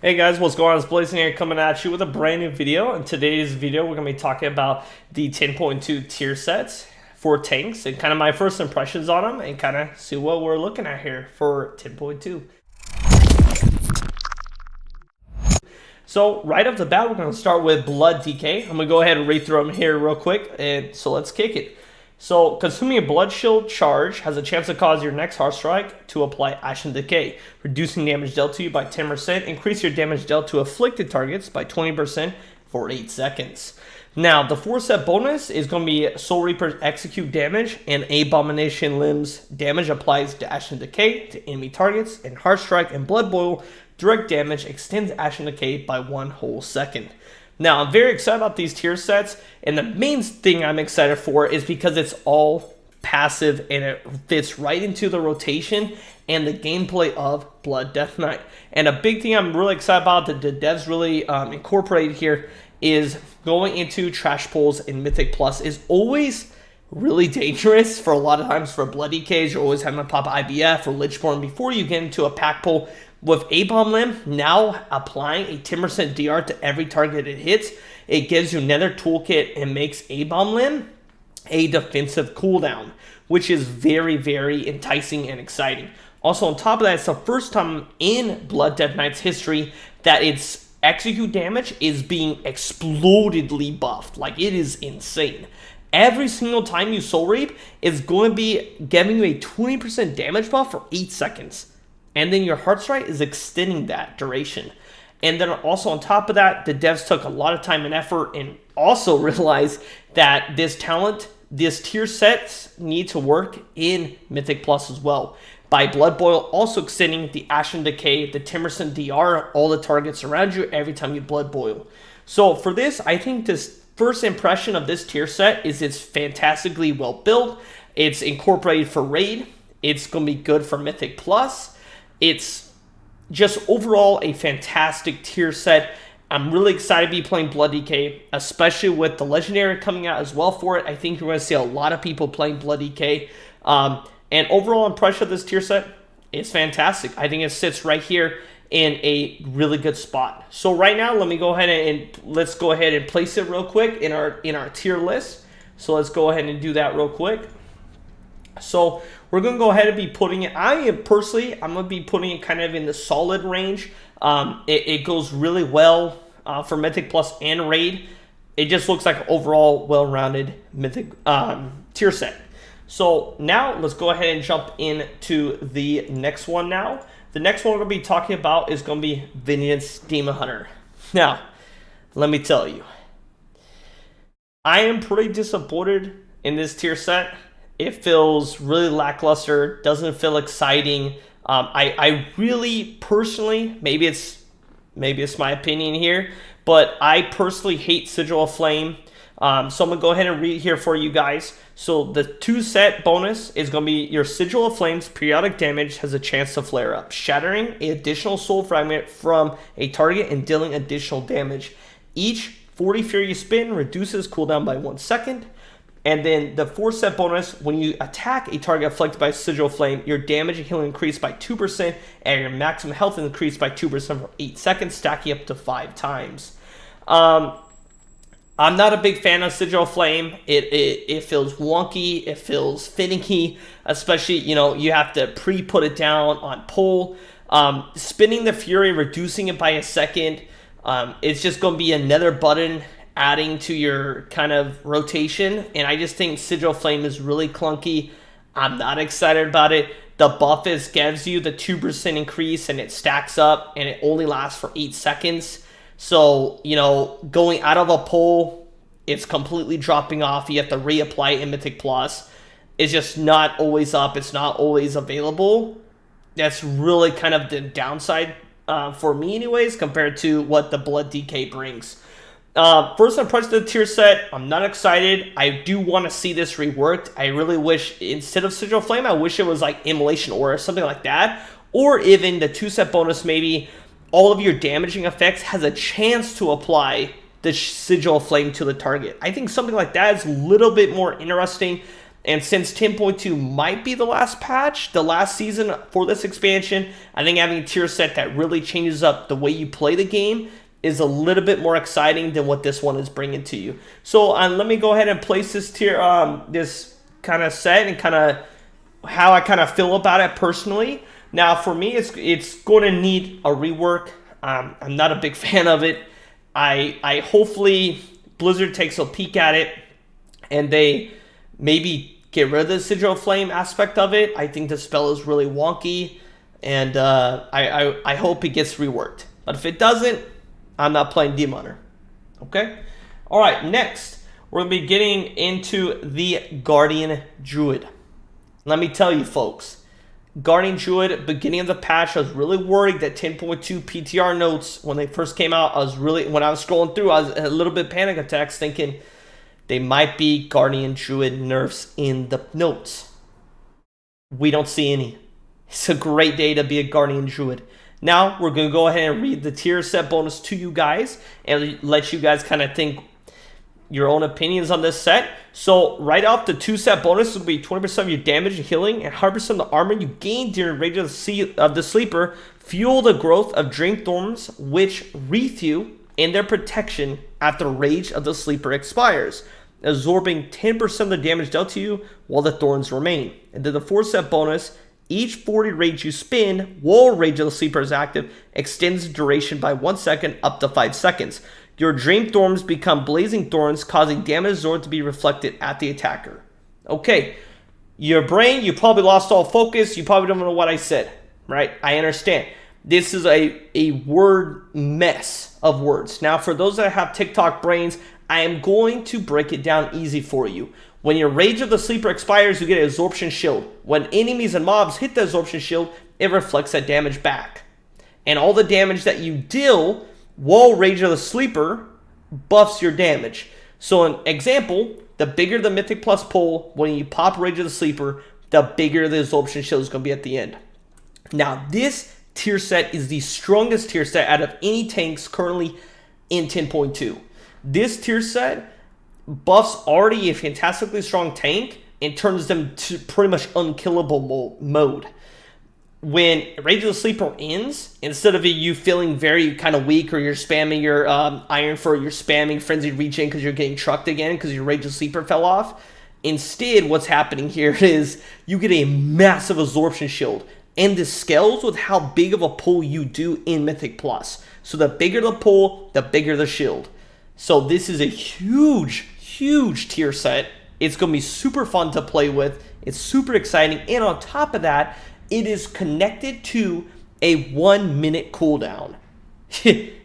Hey guys, what's going on? It's Blazing here coming at you with a brand new video. In today's video, we're going to be talking about the 10.2 tier sets for tanks and kind of my first impressions on them and kind of see what we're looking at here for 10.2. So right off the bat, we're going to start with Blood DK. I'm going to go ahead and read through them here real quick, and so let's kick it. So, consuming a Blood Shield charge has a chance to cause your next Heart Strike to apply Ashen Decay, reducing damage dealt to you by 10%, increase your damage dealt to afflicted targets by 20% for 8 seconds. Now, the 4-set bonus is going to be Soul Reaper execute damage, and Abomination Limbs damage applies to Ashen Decay to enemy targets, and Heart Strike and Blood Boil direct damage extends Ashen Decay by 1 whole second. Now, I'm very excited about these tier sets, and the main thing I'm excited for is because it's all passive and it fits right into the rotation and the gameplay of Blood Death Knight. And a big thing I'm really excited about that the devs really incorporated here is going into trash pulls in Mythic Plus is always really dangerous for a lot of times for Blood DKs. You're always having to pop IBF or Lichborn before you get into a pack pull. With A-Bomb Limb now applying a 10% DR to every target it hits, it gives you another toolkit and makes A-Bomb Limb a defensive cooldown, which is very, very enticing and exciting. Also, on top of that, it's the first time in Blood Death Knight's history that its execute damage is being explodedly buffed. Like, it is insane. Every single time you Soul Reap, it's going to be giving you a 20% damage buff for 8 seconds. And then your Heart Strike is extending that duration. And then also on top of that, the devs took a lot of time and effort and also realized that this talent, this tier sets need to work in Mythic Plus as well. By Blood Boil also extending the Ashen Decay, the 10% DR, all the targets around you every time you Blood Boil. So for this, I think this first impression of this tier set is it's fantastically well built. It's incorporated for Raid. It's going to be good for Mythic Plus. It's just overall a fantastic tier set. I'm really excited to be playing Blood DK, especially with the Legendary coming out as well for it. I think you're going to see a lot of people playing Blood DK. And overall impression of this tier set is fantastic. I think it sits right here in a really good spot. So right now, let me go ahead and let's go ahead and place it real quick in our tier list. So let's go ahead and do that real quick. So we're going to go ahead and be putting it, I'm going to be putting it kind of in the solid range. It goes really well for Mythic Plus and Raid. It just looks like an overall well-rounded Mythic tier set. So now let's go ahead and jump into the next one now. The next one we're going to be talking about is going to be Vengeance Demon Hunter. Now, let me tell you, I am pretty disappointed in this tier set. It feels really lackluster, doesn't feel exciting. I really personally, maybe it's my opinion here, but I personally hate Sigil of Flame. So I'm going to go ahead and read here for you guys. So the 2-set bonus is going to be your Sigil of Flame's periodic damage has a chance to flare up, shattering an additional soul fragment from a target and dealing additional damage. Each 40 Fury you spin reduces cooldown by 1 second. And then the 4-set bonus, when you attack a target afflicted by Sigil of Flame, your damage and healing increase by 2%, and your maximum health increase by 2% for 8 seconds, stacking up to 5 times. I'm not a big fan of Sigil of Flame. It feels wonky, it feels finicky, especially, you have to pre-put it down on pull. Spinning the Fury, reducing it by a second, it's just going to be another button adding to your kind of rotation, and I just think Sigil of Flame is really clunky. I'm not excited about it. The buff gives you the 2% increase, and it stacks up, and it only lasts for 8 seconds. So, going out of a pull, it's completely dropping off. You have to reapply it in Mythic Plus. It's just not always up. It's not always available. That's really kind of the downside for me anyways, compared to what the Blood DK brings. First impression of the tier set, I'm not excited. I do want to see this reworked. I really wish, instead of Sigil of Flame, I wish it was like Immolation or something like that. Or even the 2-set bonus, maybe all of your damaging effects has a chance to apply the Sigil of Flame to the target. I think something like that is a little bit more interesting. And since 10.2 might be the last patch, the last season for this expansion, I think having a tier set that really changes up the way you play the game is a little bit more exciting than what this one is bringing to you. So let me go ahead and place this tier, this kind of set and kind of how I kind of feel about it personally. Now, for me, it's going to need a rework. I'm not a big fan of it. I hopefully Blizzard takes a peek at it and they maybe get rid of the Sigil of Flame aspect of it. I think the spell is really wonky, and I hope it gets reworked. But if it doesn't, I'm not playing Demon Hunter. Okay? All right, next, we're going to be getting into the Guardian Druid. Let me tell you, folks, Guardian Druid, beginning of the patch, I was really worried that 10.2 PTR notes, when they first came out, when I was scrolling through, I was a little bit panic attacks thinking they might be Guardian Druid nerfs in the notes. We don't see any. It's a great day to be a Guardian Druid. Now, we're going to go ahead and read the tier set bonus to you guys and let you guys kind of think your own opinions on this set. So, right off, the 2 set bonus will be 20% of your damage and healing and 100% of the armor you gain during Rage of the Sleeper fuel the growth of Dream Thorns, which wreath you in their protection after Rage of the Sleeper expires, absorbing 10% of the damage dealt to you while the thorns remain. And then the 4 set bonus, each 40 rage you spin while Rage of the Sleeper is active extends the duration by 1 second up to 5 seconds. Your Dream Thorns become Blazing Thorns, causing damage absorbed to be reflected at the attacker. Okay, your brain, you probably lost all focus. You probably don't know what I said, right? I understand. This is a word mess of words. Now, for those that have TikTok brains, I am going to break it down easy for you. When your Rage of the Sleeper expires, you get an Absorption Shield. When enemies and mobs hit the Absorption Shield, it reflects that damage back. And all the damage that you deal while Rage of the Sleeper buffs your damage. So an example, the bigger the Mythic Plus pull, when you pop Rage of the Sleeper, the bigger the Absorption Shield is going to be at the end. Now, this tier set is the strongest tier set out of any tanks currently in 10.2. This tier set buffs already a fantastically strong tank and turns them to pretty much unkillable mode. When Rage of the Sleeper ends, instead of you feeling very kind of weak or you're spamming your Iron for you're spamming Frenzied Regen because you're getting trucked again because your Rage of the Sleeper fell off, instead what's happening here is you get a massive Absorption Shield. And this scales with how big of a pull you do in Mythic Plus. So the bigger the pull, the bigger the shield. So this is a huge, huge tier set. It's going to be super fun to play with. It's super exciting. And on top of that, it is connected to a 1 minute cooldown.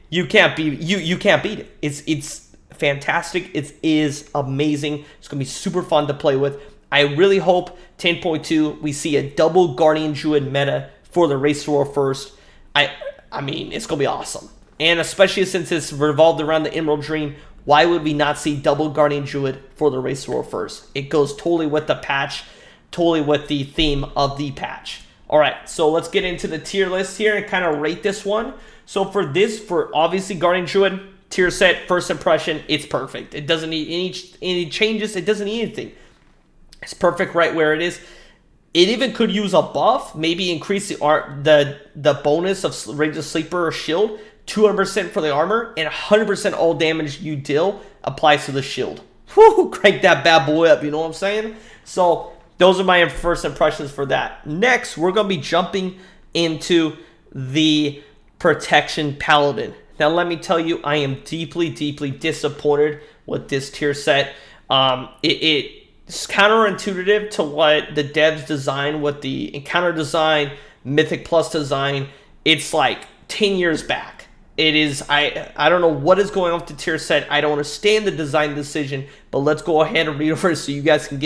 You can't beat it. It's fantastic. It is amazing. It's going to be super fun to play with. I really hope 10.2 we see a double Guardian Druid meta for the Race to War first. I mean, it's going to be awesome. And especially since it's revolved around the Emerald Dream, why would we not see double Guardian Druid for the Race to War first? It goes totally with the patch, totally with the theme of the patch. All right, so let's get into the tier list here and kind of rate this one. So for obviously Guardian Druid, tier set, first impression, it's perfect. It doesn't need any changes. It doesn't need anything. It's perfect right where it is. It even could use a buff, maybe increase the bonus of Rage of Sleeper or Shield, 200% for the armor, and 100% all damage you deal applies to the shield. Whew, crank that bad boy up, you know what I'm saying? So those are my first impressions for that. Next, we're going to be jumping into the Protection Paladin. Now, let me tell you, I am deeply, deeply disappointed with this tier set. It's counterintuitive to what the devs design with the encounter design, Mythic Plus design. It's like 10 years back. It is, I don't know what is going on with the tier set. I don't understand the design decision, but let's go ahead and read over so you guys can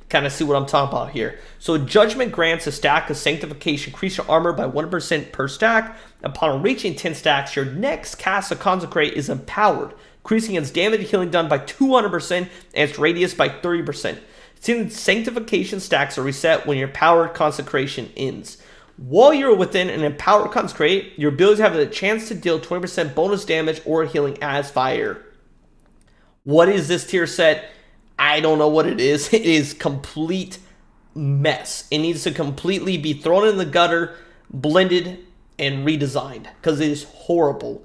kind of see what I'm talking about here. So Judgment grants a stack of Sanctification, increase your armor by 1% per stack. Upon reaching 10 stacks, your next cast of Consecrate is empowered, increasing its damage and healing done by 200% and its radius by 30%. Since Sanctification stacks are reset when your powered Consecration ends. While you're within an empowered Consecrate, your abilities have the chance to deal 20% bonus damage or healing as fire. What is this tier set? I don't know what it is. It is complete mess. It needs to completely be thrown in the gutter, blended, and redesigned because it is horrible.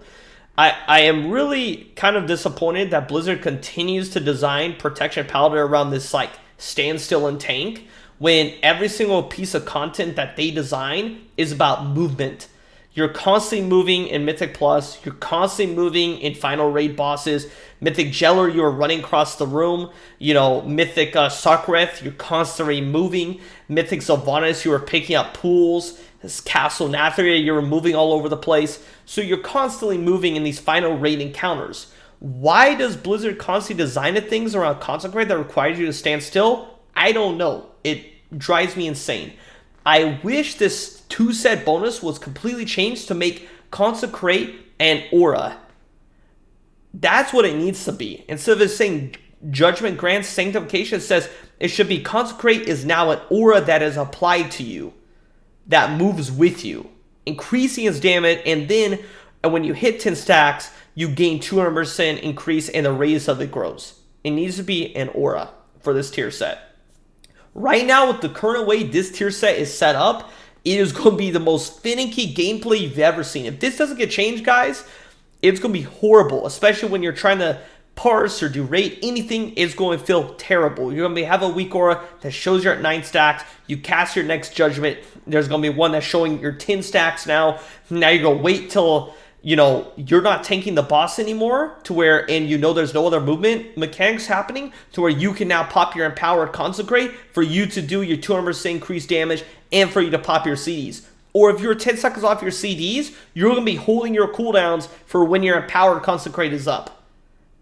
I am really kind of disappointed that Blizzard continues to design Protection Paladin around this like standstill and tank when every single piece of content that they design is about movement. You're constantly moving in Mythic Plus. You're constantly moving in final raid bosses. Mythic Jailer, you're running across the room. You know, Mythic Sarkareth, you're constantly moving. Mythic Sylvanas, you are picking up pools. This Castle Nathria, you're moving all over the place. So you're constantly moving in these final raid encounters. Why does Blizzard constantly design the things around Consecrate that requires you to stand still? I don't know. It drives me insane. I wish this 2-set bonus was completely changed to make Consecrate and Aura. That's what it needs to be. Instead of it saying Judgment Grants Sanctification, it says it should be Consecrate is now an aura that is applied to you, that moves with you, increasing its damage, and then when you hit 10 stacks, you gain 200% increase and the radius of it grows. It needs to be an aura for this tier set. Right now, with the current way this tier set is set up, it is going to be the most finicky gameplay you've ever seen. If this doesn't get changed, guys, it's going to be horrible, especially when you're trying to parse or do raid anything. It's going to feel terrible. You're going to have a weak aura that shows you're at 9 stacks. You cast your next judgment. There's going to be one that's showing you're 10 stacks now. Now you're going to wait till, you know, you're not tanking the boss anymore to where, and you know there's no other movement mechanics happening to where you can now pop your Empowered Consecrate for you to do your 200% increased damage and for you to pop your CDs. Or if you're 10 seconds off your CDs, you're going to be holding your cooldowns for when your Empowered Consecrate is up.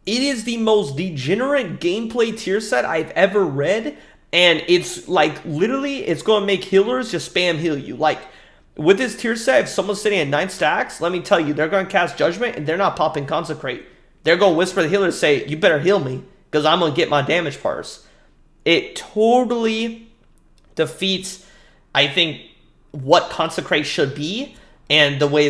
It is the most degenerate gameplay tier set I've ever read, and it's like literally it's going to make healers just spam heal you. Like with this tier set, if someone's sitting at 9 stacks, let me tell you, they're going to cast Judgment and they're not popping Consecrate. They're going to whisper the healer and say, you better heal me because I'm going to get my damage parse. It totally defeats, I think, what Consecrate should be and the way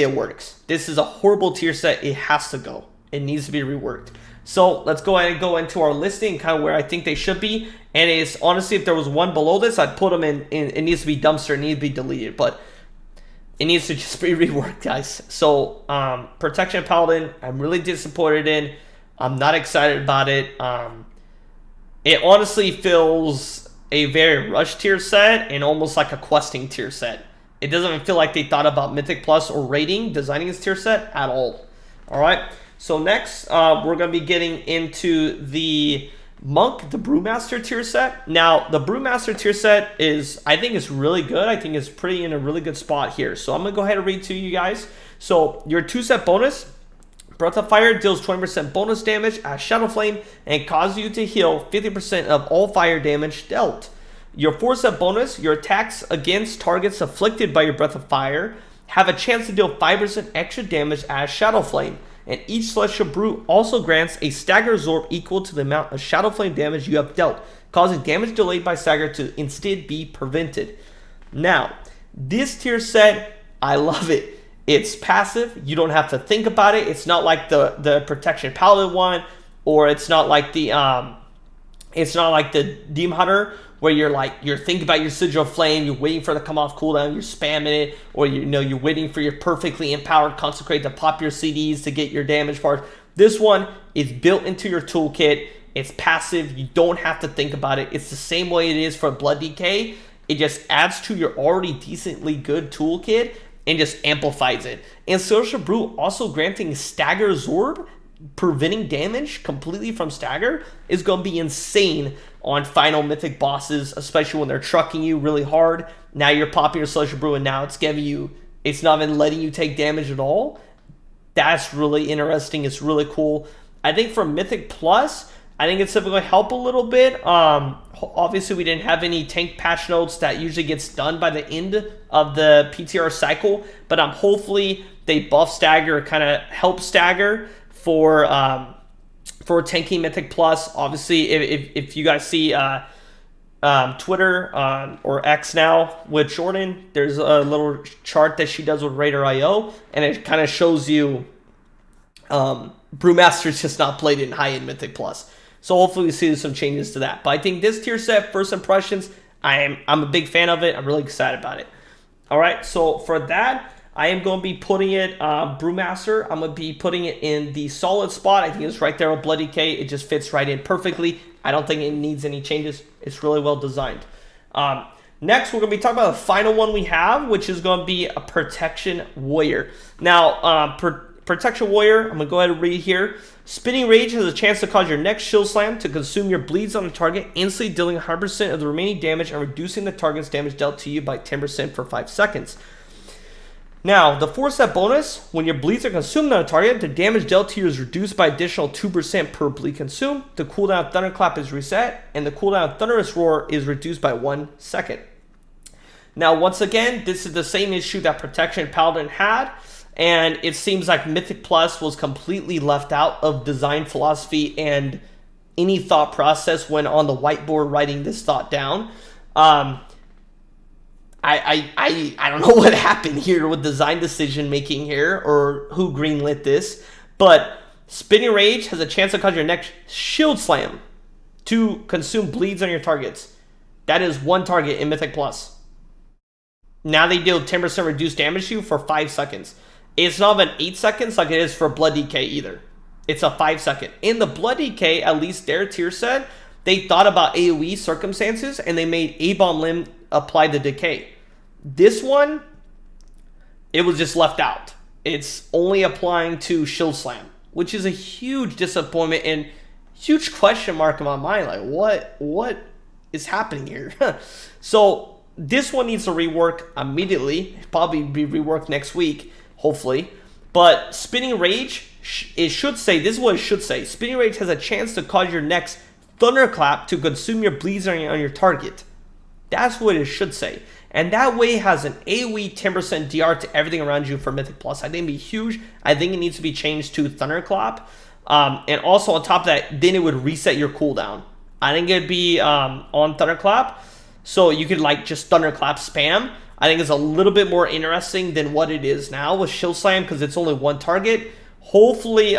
it works. This is a horrible tier set. It has to go. It needs to be reworked. So let's go ahead and go into our listing, kind of where I think they should be. And it's honestly, if there was one below this, I'd put them in it needs to be dumpster, it needs to be deleted, but it needs to just be reworked, guys. So Protection Paladin, I'm really disappointed in. I'm not excited about it. It honestly feels a very rushed tier set and almost like a questing tier set. It doesn't even feel like they thought about Mythic Plus or rating, designing this tier set at all. All right. So next, we're going to be getting into the Monk, the Brewmaster tier set. Now, the Brewmaster tier set is, I think it's really good. I think it's pretty in a really good spot here. So I'm going to go ahead and read to you guys. So your 2-set bonus, Breath of Fire deals 20% bonus damage as Shadow Flame and causes you to heal 50% of all fire damage dealt. Your 4-set bonus, your attacks against targets afflicted by your Breath of Fire have a chance to deal 5% extra damage as Shadow Flame. And each Celestial Brew also grants a Stagger Absorb equal to the amount of Shadow Flame damage you have dealt, causing damage delayed by Stagger to instead be prevented. Now, this tier set, I love it. It's passive. You don't have to think about it. It's not like the Protection Paladin one, or it's not like the Demon Hunter, where you're thinking about your Sigil of Flame, you're waiting for it to come off cooldown, you're spamming it, or you're waiting for your perfectly empowered Consecrate to pop your CDs to get your damage part. This one is built into your toolkit. It's passive. You don't have to think about it. It's the same way it is for Blood DK. It just adds to your already decently good toolkit and just amplifies it. And Social Brew also granting Stagger Absorb, preventing damage completely from Stagger, is going to be insane on final mythic bosses, especially when they're trucking you really hard. Now you're popping your Celestial Brew and now it's giving you, it's not even letting you take damage at all. That's really interesting. It's really cool. I think for Mythic Plus, I think it's going to help a little bit. Obviously, we didn't have any tank patch notes. That usually gets done by the end of the PTR cycle, but hopefully they buff Stagger, kind of help Stagger for tanking Mythic Plus. Obviously, if you guys see Twitter or X now with Jordan, there's a little chart that she does with Raider.io, and it kind of shows you Brewmaster's just not played in high-end Mythic Plus. So hopefully we see some changes to that. But I think this tier set, first impressions, I'm a big fan of it. I'm really excited about it. All right, so for that, I am going to be putting it, Brewmaster, I'm going to be putting it in the solid spot. I think it's right there with Blood DK. It just fits right in perfectly. I don't think it needs any changes. It's really well designed. Next, we're going to be talking about the final one we have, which is going to be a Protection Warrior. Now, Protection Warrior, I'm going to go ahead and read here. Spinning Rage has a chance to cause your next Shield Slam to consume your bleeds on the target, instantly dealing 100% of the remaining damage and reducing the target's damage dealt to you by 10% for 5 seconds. Now, the 4-step bonus, when your bleeds are consumed on a target, the damage dealt to you is reduced by additional 2% per bleed consumed. The cooldown of Thunderclap is reset, and the cooldown of Thunderous Roar is reduced by 1 second. Now, once again, this is the same issue that Protection Paladin had, and it seems like Mythic Plus was completely left out of design philosophy and any thought process when on the whiteboard writing this thought down. I don't know what happened here with design decision making here or who greenlit this, but Spinning Rage has a chance to cause your next Shield Slam to consume bleeds on your targets. That is 1 target in Mythic Plus. Now they deal 10% reduced damage to you for 5 seconds. It's not even 8 seconds like it is for Blood DK either. It's a 5 second. In the Blood DK, at least their tier set, they thought about AoE circumstances and they made A-Bomb Limb apply the decay. This one, it was just left out. It's only applying to Shield Slam, which is a huge disappointment and huge question mark in my mind. Like, what is happening here? So this one needs to rework immediately. Probably be reworked next week, hopefully. But Spinning Rage, it should say, this is what it should say. Spinning Rage has a chance to cause your next Thunderclap to consume your bleeds on your target. That's what it should say. And that way has an AoE 10% DR to everything around you for Mythic Plus. I think it'd be huge. I think it needs to be changed to Thunderclap. And also on top of that, then it would reset your cooldown. I think it'd be on Thunderclap. So you could like just Thunderclap spam. I think it's a little bit more interesting than what it is now with Shield Slam because it's only 1 target. Hopefully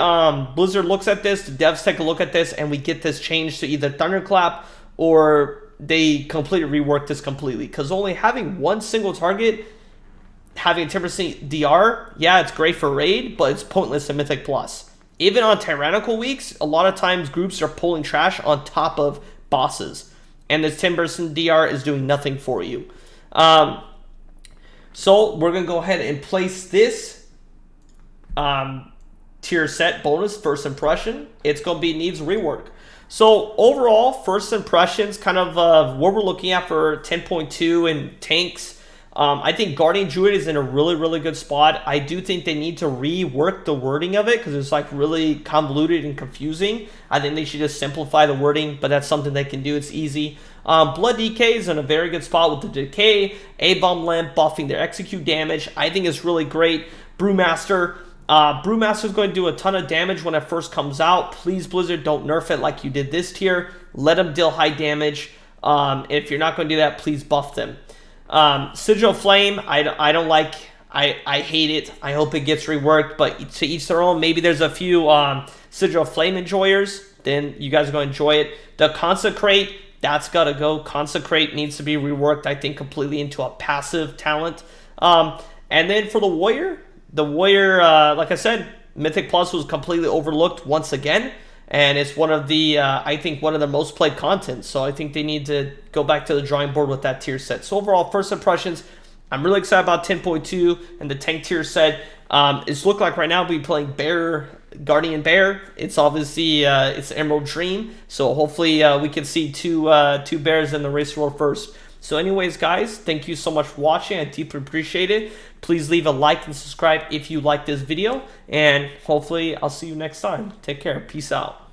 Blizzard looks at this, the devs take a look at this, and we get this changed to either Thunderclap or they completely rework this completely. Because only having 1 single target, having a 10% DR, yeah, it's great for Raid, but it's pointless in Mythic Plus. Even on Tyrannical weeks, a lot of times groups are pulling trash on top of bosses. And this 10% DR is doing nothing for you. So we're going to go ahead and place this tier set bonus, first impression. It's going to be needs rework. So overall, first impressions, kind of what we're looking at for 10.2 and tanks. I think Guardian Druid is in a really, really good spot. I do think they need to rework the wording of it because it's like really convoluted and confusing. I think they should just simplify the wording, but that's something they can do. It's easy. Blood DK is in a very good spot with the decay, A-Bomb Limb buffing their execute damage. I think it's really great. Brewmaster. Brewmaster is going to do a ton of damage when it first comes out. Please, Blizzard, don't nerf it like you did this tier. Let them deal high damage. If you're not going to do that, please buff them. Sigil of Flame, I don't like. I hate it. I hope it gets reworked, but to each their own. Maybe there's a few Sigil of Flame enjoyers. Then you guys are going to enjoy it. The Consecrate, that's got to go. Consecrate needs to be reworked, I think, completely into a passive talent. And then for the Warrior, like I said, Mythic Plus was completely overlooked once again. And it's one of the, I think, one of the most played content. So I think they need to go back to the drawing board with that tier set. So overall, first impressions, I'm really excited about 10.2 and the tank tier set. It's looked like right now we'll be playing Guardian Bear. It's obviously, it's Emerald Dream. So hopefully we can see two bears in the race world first. So anyways, guys, thank you so much for watching. I deeply appreciate it. Please leave a like and subscribe if you like this video. And hopefully I'll see you next time. Take care. Peace out.